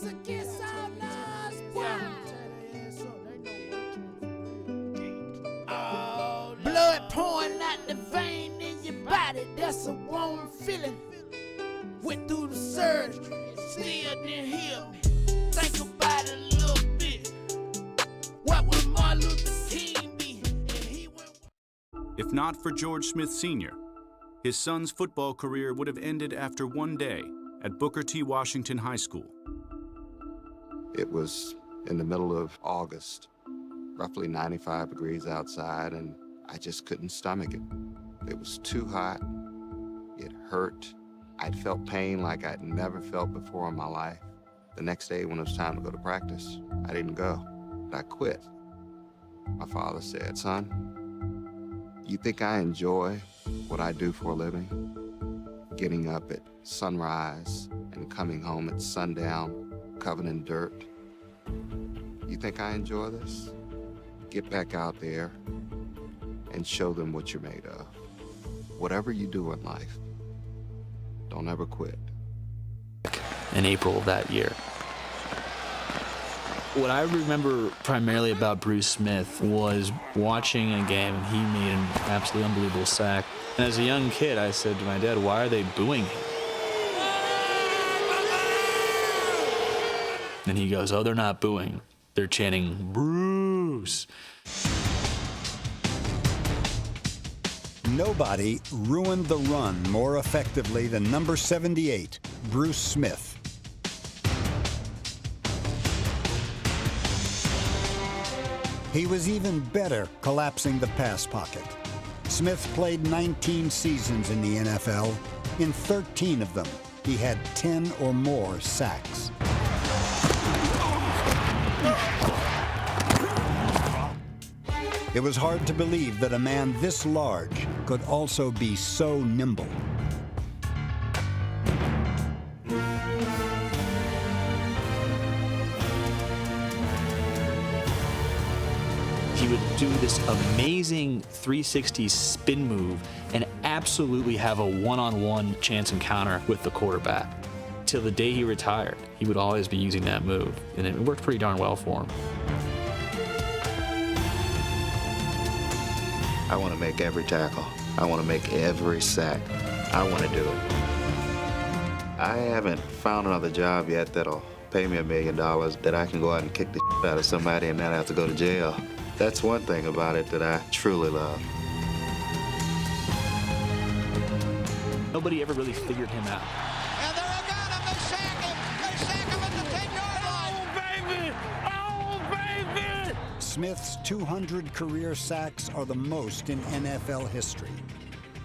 against all odds, oh, blood pouring out the vein in your body, that's a warm feeling. Went through the surgery, still didn't heal me. Think about it a little bit. What would Martin Luther King be if he went? If not for George Smith Sr., his son's football career would have ended after one day at Booker T. Washington High School. It was in the middle of August, roughly 95 degrees outside, and I just couldn't stomach it. It was too hot. It hurt. I'd felt pain like I'd never felt before in my life. The next day when it was time to go to practice, I didn't go. I quit. My father said, "Son, you think I enjoy what I do for a living? Getting up at sunrise and coming home at sundown, covered in dirt. You think I enjoy this? Get back out there and show them what you're made of. Whatever you do in life, don't ever quit." In April of that year. What I remember primarily about Bruce Smith was watching a game, and he made an absolutely unbelievable sack. And as a young kid, I said to my dad, "Why are they booing him?" And he goes, "Oh, they're not booing. They're chanting, 'Bruce.'" Nobody ruined the run more effectively than number 78, Bruce Smith. He was even better collapsing the pass pocket. Smith played 19 seasons in the NFL. In 13 of them, he had 10 or more sacks. It was hard to believe that a man this large could also be so nimble. He would do this amazing 360 spin move and absolutely have a one-on-one chance encounter with the quarterback. Till the day he retired, he would always be using that move, and it worked pretty darn well for him. I want to make every tackle. I want to make every sack. I want to do it. I haven't found another job yet that'll pay me $1 million that I can go out and kick the shit out of somebody and not have to go to jail. That's one thing about it that I truly love. Nobody ever really figured him out. And they're again, and they sack him. They sack him at the 10-yard line. Oh, baby! Oh, baby! Smith's 200 career sacks are the most in NFL history.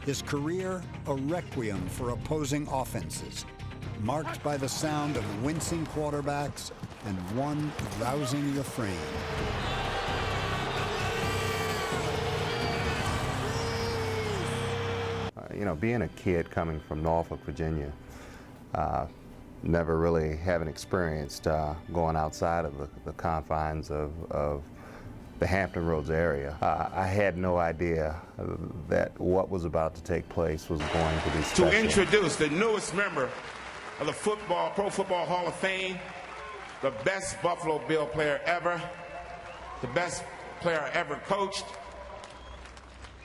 His career, a requiem for opposing offenses, marked by the sound of wincing quarterbacks and one rousing refrain. You know, being a kid coming from Norfolk, Virginia, never really having experienced going outside of the confines of the Hampton Roads area, I had no idea that what was about to take place was going to be special. To introduce the newest member of the Pro Football Hall of Fame, the best Buffalo Bill player ever, the best player I ever coached,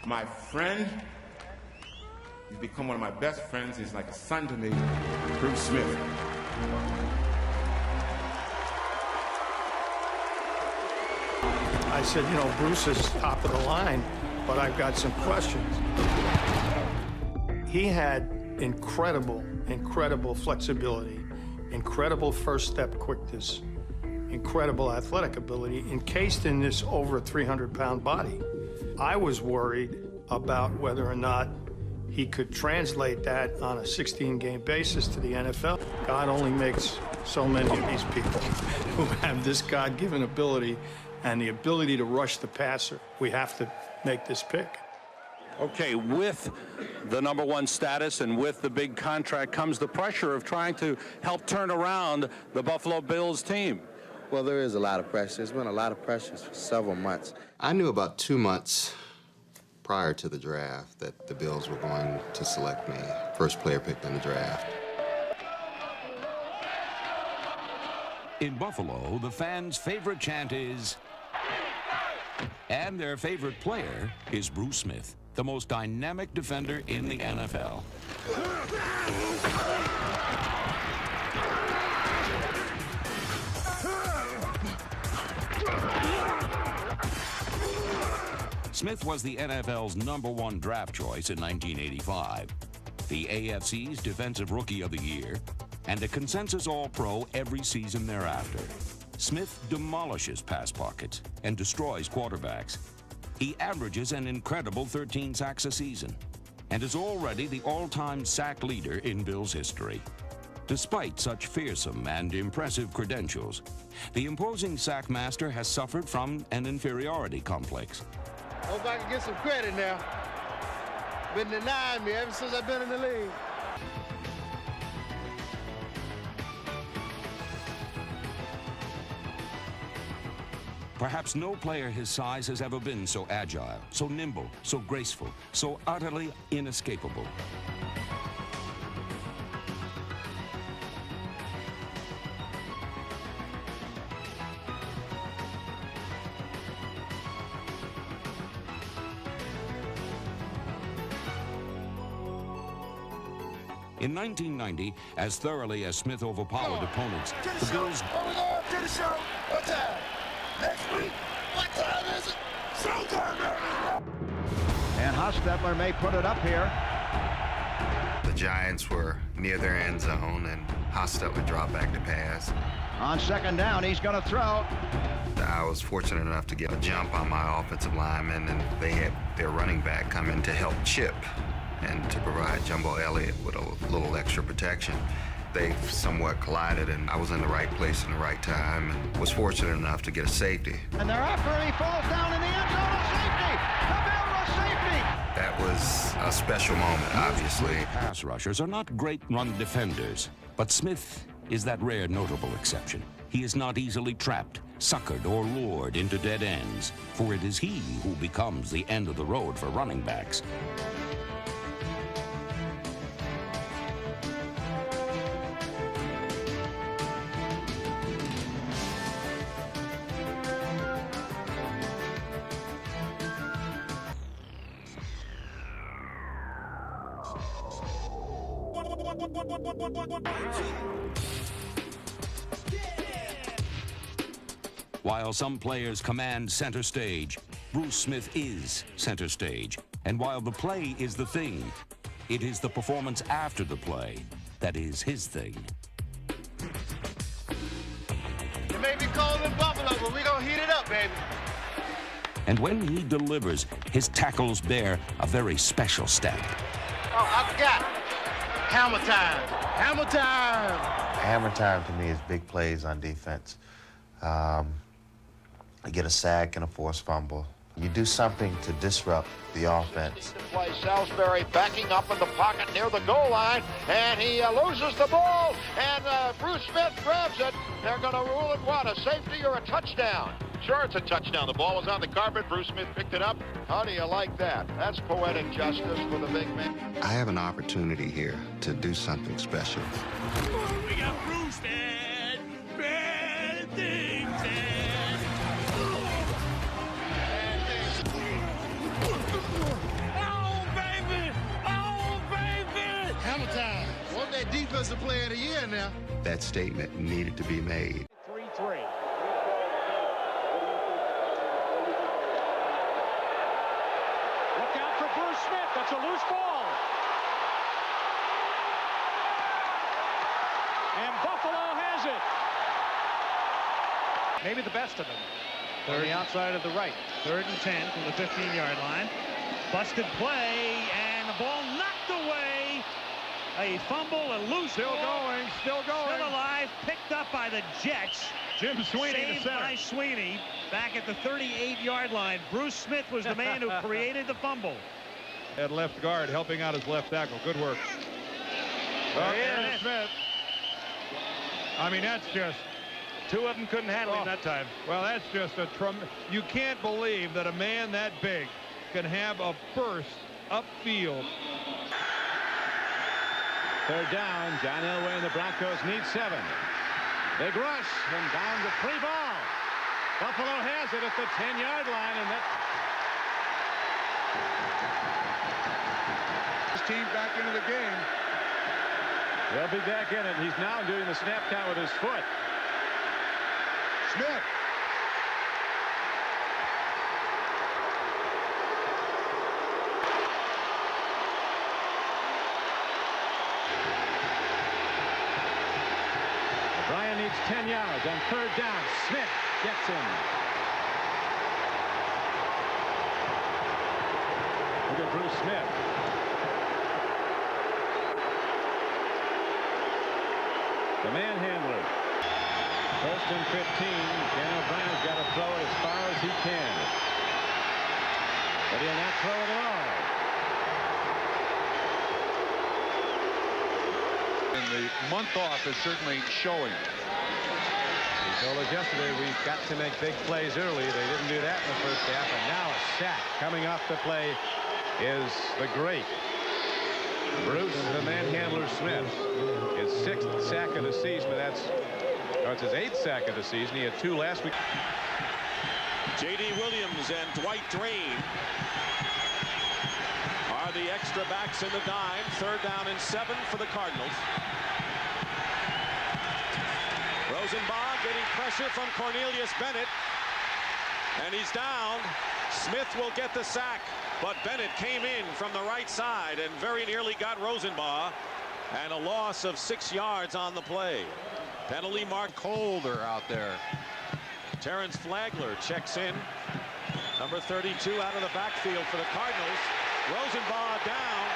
my friend. He's become one of my best friends. He's like a son to me, Bruce Smith. I said, you know, Bruce is top of the line, but I've got some questions. He had incredible flexibility, incredible first step quickness, incredible athletic ability encased in this over 300-pound body. I was worried about whether or not he could translate that on a 16-game basis to the NFL. God only makes so many of these people who have this God-given ability and the ability to rush the passer. We have to make this pick. Okay, with the #1 status and with the big contract comes the pressure of trying to help turn around the Buffalo Bills team. Well, there is a lot of pressure. There's been a lot of pressure for several months. I knew about 2 months prior to the draft that the Bills were going to select me, first player picked in the draft. In Buffalo, the fans' favorite chant is, and their favorite player is Bruce Smith, the most dynamic defender in the NFL. Smith was the NFL's #1 draft choice in 1985, the AFC's Defensive Rookie of the Year, and a consensus All-Pro every season thereafter. Smith demolishes pass pockets and destroys quarterbacks. He averages an incredible 13 sacks a season and is already the all-time sack leader in Bills history. Despite such fearsome and impressive credentials, the imposing sack master has suffered from an inferiority complex. Hope I can get some credit now. Been denying me ever since I've been in the league. Perhaps no player his size has ever been so agile, so nimble, so graceful, so utterly inescapable. In 1990, as thoroughly as Smith overpowered opponents, the Bills... To the show. What time? Next week. What time is it? Showtime. And Hostetler may put it up here. The Giants were near their end zone, and Hostetler dropped back to pass. On second down, he's going to throw. I was fortunate enough to get a jump on my offensive lineman, and they had their running back come in to help chip and to provide Jumbo Elliott with a little extra protection. They somewhat collided, and I was in the right place in the right time and was fortunate enough to get a safety. And they're after him. He falls down in the end zone. A safety. A safety. That was a special moment, obviously. Pass rushers are not great run defenders, but Smith is that rare notable exception. He is not easily trapped, suckered, or lured into dead ends, for it is he who becomes the end of the road for running backs. While some players command center stage, Bruce Smith is center stage. And while the play is the thing, it is the performance after the play that is his thing. It may be cold in Buffalo, but we're going to heat it up, baby. And when he delivers, his tackles bear a very special stamp. Oh, I forgot. Hammer time. Hammer time. Hammer time to me is big plays on defense. You get a sack and a forced fumble. You do something to disrupt the offense. Play Salisbury backing up in the pocket near the goal line, and he loses the ball, and Bruce Smith grabs it. They're going to rule it, what, a safety or a touchdown? Sure, it's a touchdown. The ball was on the carpet. Bruce Smith picked it up. How do you like that? That's poetic justice for the big man. I have an opportunity here to do something special. We got Bruce, Dad. Bad things, Dad. Hamilton, want that defensive player of the year now. That statement needed to be made. 3-3. Look out for Bruce Smith. That's a loose ball. And Buffalo has it. Maybe the best of them. On the outside of the right. 3rd and 10 from the 15-yard line. Busted play, and the ball knocked away. A fumble, a loose Still ball. going, still going. Still alive, picked up by the Jets. Jim Sweeney to Saved center. by Sweeney back at the 38-yard line. Bruce Smith was the man who created the fumble. At left guard, helping out his left tackle. Good work. There's Smith. I mean, that's just... Two of them couldn't handle him that time. Well, that's just a you can't believe that a man that big can have a burst upfield. 3rd down. John Elway and the Broncos need 7. Big rush and down to free ball. Buffalo has it at the 10-yard line, and that his team back into the game. They'll be back in it. He's now doing the snap count with his foot. Smith. Brian needs 10 yards on third down. Smith gets him. Look at Bruce Smith. The manhandler. First and 15. Dan O'Brien's got to throw it as far as he can. But he'll not throw it at all. And the month off is certainly showing. He told us yesterday we've got to make big plays early. They didn't do that in the first half, and now a sack coming off the play is the great Bruce the Manhandler Smith. His 6th sack of the season, but it's his 8th sack of the season. He had 2 last week. J.D. Williams and Dwight Drain are the extra backs in the dime. Third down and 7 for the Cardinals. Rosenbaugh getting pressure from Cornelius Bennett, and he's down. Smith will get the sack, but Bennett came in from the right side and very nearly got Rosenbaugh, and a loss of 6 yards on the play. Penalty mark. Colder out there. Terrence Flagler checks in. Number 32 out of the backfield for the Cardinals. Rosenbaugh down.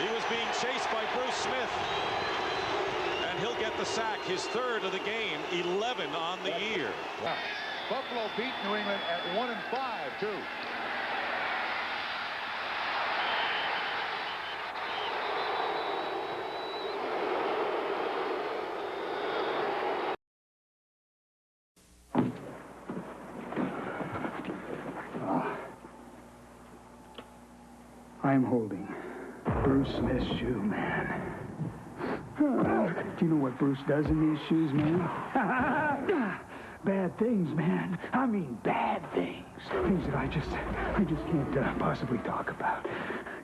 He was being chased by Bruce Smith. And he'll get the sack, his 3rd of the game, 11 on the year. Wow. Buffalo beat New England at 1-5, too. I'm holding Bruce Smith's shoe, man. Do you know what Bruce does in these shoes, man? Bad things, man. I mean bad things. Things that I just can't possibly talk about.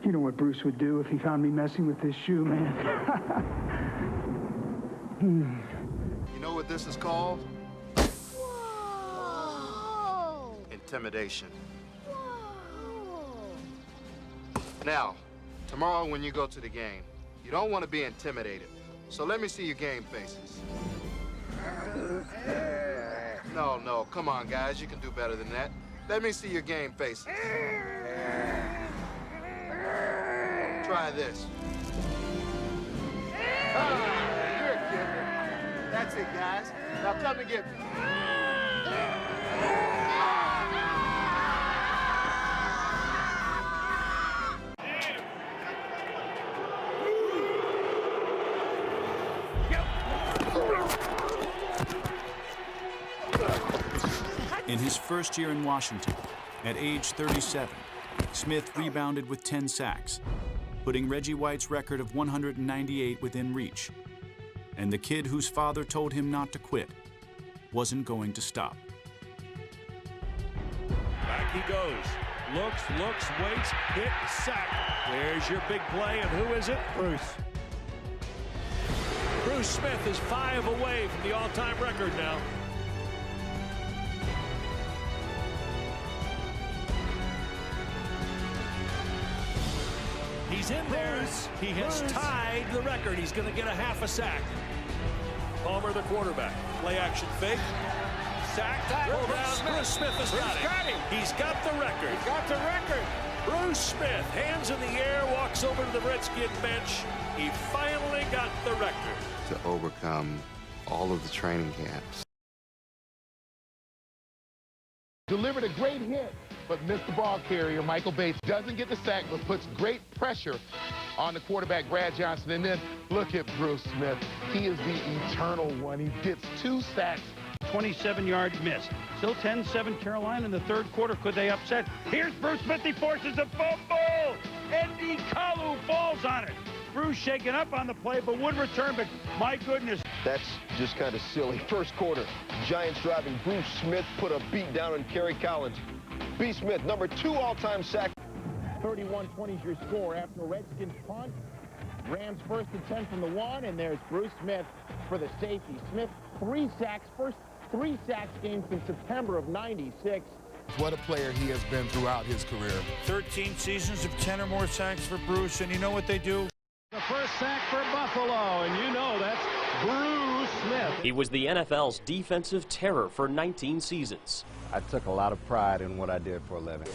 You know what Bruce would do if he found me messing with this shoe, man? You know what this is called? Whoa. Intimidation. Now, tomorrow when you go to the game, you don't want to be intimidated. So let me see your game faces. No, come on, guys. You can do better than that. Let me see your game faces. Try this. You're kidding. That's it, guys. Now come and get me. In his first year in Washington, at age 37, Smith rebounded with 10 sacks, putting Reggie White's record of 198 within reach. And the kid whose father told him not to quit wasn't going to stop. Back he goes. Looks, waits, hit, sack. There's your big play, and who is it? Bruce. Bruce Smith is 5 away from the all-time record now. He's in there. He has tied the record. He's going to get a half a sack. Palmer, the quarterback. Play action fake. Sack. Pull down. Bruce Smith has got it. He's got the record. He's got the record. Bruce Smith, hands in the air, walks over to the Redskin bench. He finally got the record. To overcome all of the training camps. Delivered a great hit, but missed the ball carrier. Michael Bates doesn't get the sack, but puts great pressure on the quarterback, Brad Johnson. And then look at Bruce Smith. He is the eternal one. He gets 2 sacks. 27-yard miss. Still 10-7 Carolina in the third quarter. Could they upset? Here's Bruce Smith. He forces a fumble. Andy Kalu falls on it. Bruce shaken up on the play, but would return, but my goodness. That's just kind of silly. First quarter, Giants driving. Bruce Smith put a beat down on Kerry Collins. B. Smith, #2 all-time sack. 31-20 is your score after a Redskins punt. Rams 1st and 10 from the 1, and there's Bruce Smith for the safety. Smith, 3 sacks, first 3 sacks game since September of '96. What a player he has been throughout his career. 13 seasons of 10 or more sacks for Bruce, and you know what they do? The first sack for Buffalo, and you know that's Bruce Smith. He was the NFL's defensive terror for 19 seasons. I took a lot of pride in what I did for a living.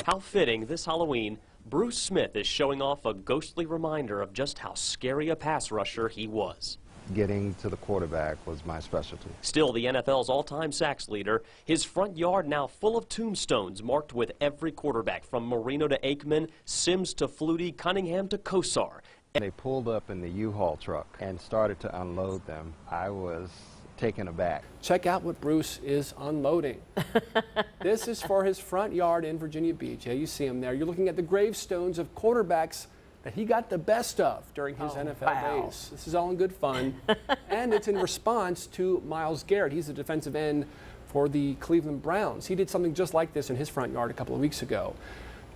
How fitting this Halloween, Bruce Smith is showing off a ghostly reminder of just how scary a pass rusher he was. Getting to the quarterback was my specialty. Still the NFL's all-time sacks leader, his front yard now full of tombstones marked with every quarterback from Marino to Aikman, Sims to Flutie, Cunningham to Kosar. They pulled up in the U-Haul truck and started to unload them. I was taken aback. Check out what Bruce is unloading. This is for his front yard in Virginia Beach. Yeah, you see him there. You're looking at the gravestones of quarterbacks that he got the best of during his NFL days. This is all in good fun. And it's in response to Myles Garrett. He's the defensive end for the Cleveland Browns. He did something just like this in his front yard a couple of weeks ago.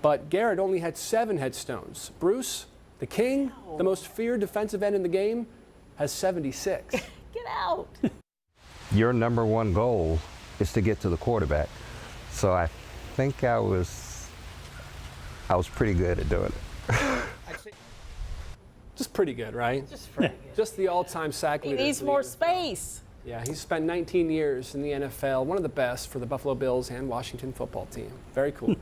But Garrett only had 7 headstones. Bruce, the king, the most feared defensive end in the game, has 76. Get out. Your #1 goal is to get to the quarterback. So I think I was pretty good at doing it. Just pretty good, right? Just pretty good. Just the all-time sack leader. He needs more space. Yeah, he's spent 19 years in the NFL, one of the best for the Buffalo Bills and Washington football team. Very cool.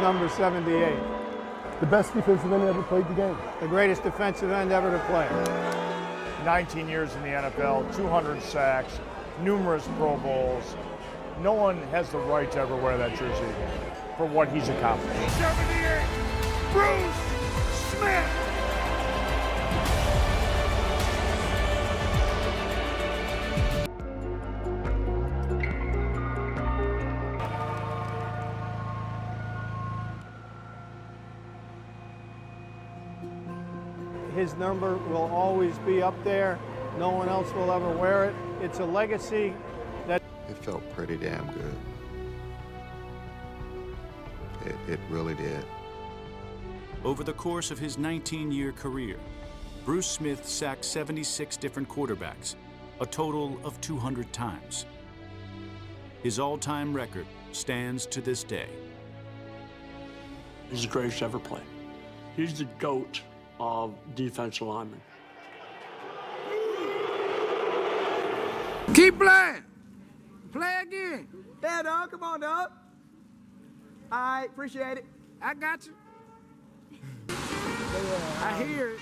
Number 78. The best defensive end ever played the game. The greatest defensive end ever to play. 19 years in the NFL, 200 sacks, numerous Pro Bowls. No one has the right to ever wear that jersey for what he's accomplished. 78, Bruce Smith. His number will always be up there. No one else will ever wear it. It's a legacy that... It felt pretty damn good. It really did. Over the course of his 19-year career, Bruce Smith sacked 76 different quarterbacks, a total of 200 times. His all-time record stands to this day. He's the greatest ever played. He's the GOAT of defensive linemen. Keep playing. Play again. Yeah, dog. Come on, dog. All right, appreciate it. I got you. I hear it.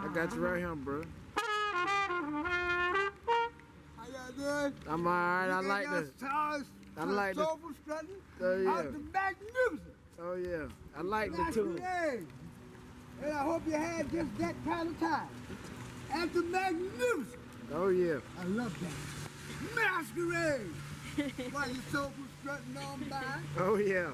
I got you right here, bro. I'm all right. I like this. I like this. Oh, yeah. Oh, yeah. I like the tune. And I hope you had just that kind of time. After magnificent. Oh, yeah. I love that. Masquerade. While you're soulful strutting on by. Oh, yeah.